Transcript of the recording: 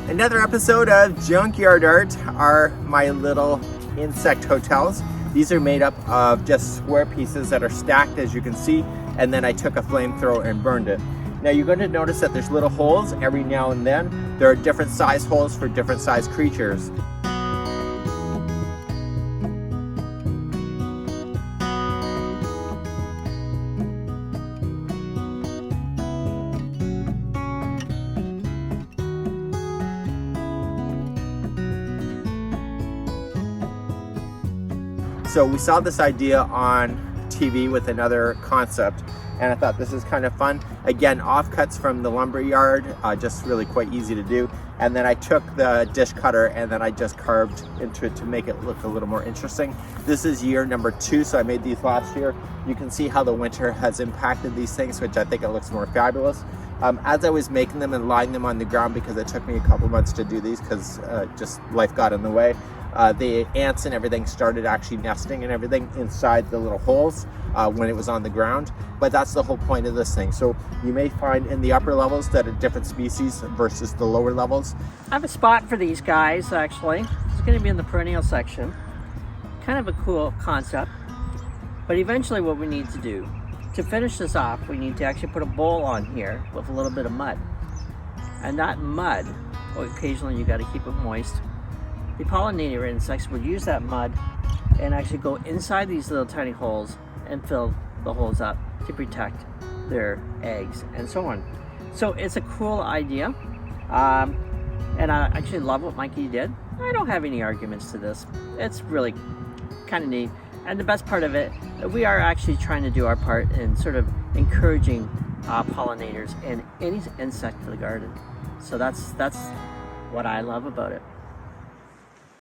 Another episode of Junkyard Art are my little insect hotels. These are made up of just square pieces that are stacked, as you can see, and then I took a flamethrower and burned it. Now you're going to notice that there's little holes every now and then. There are different size holes for different size creatures. So we saw this idea on TV with another concept, and I thought this is kind of fun. Again, offcuts from the lumber yard, just really quite easy to do. And then I took the dish cutter and then I just carved into it to make it look a little more interesting. This is year number 2, so I made these last year. You can see how the winter has impacted these things, which I think it looks more fabulous. As I was making them and lying them on the ground, because it took me a couple months to do these because just life got in the way, the ants and everything started actually nesting and everything inside the little holes when it was on the ground. But that's the whole point of this thing. So you may find in the upper levels that are different species versus the lower levels. I have a spot for these guys, actually. It's going to be in the perennial section. Kind of a cool concept. But eventually what we need to do, to finish this off, we need to actually put a bowl on here with a little bit of mud. And that mud, well, occasionally you got to keep it moist. The pollinator insects would use that mud and actually go inside these little tiny holes and fill the holes up to protect their eggs and so on. So it's a cool idea, and I actually love what Mikey did. I don't have any arguments to this. It's really kind of neat, and the best part of it, we are actually trying to do our part in sort of encouraging pollinators and any insect for the garden. So that's what I love about it.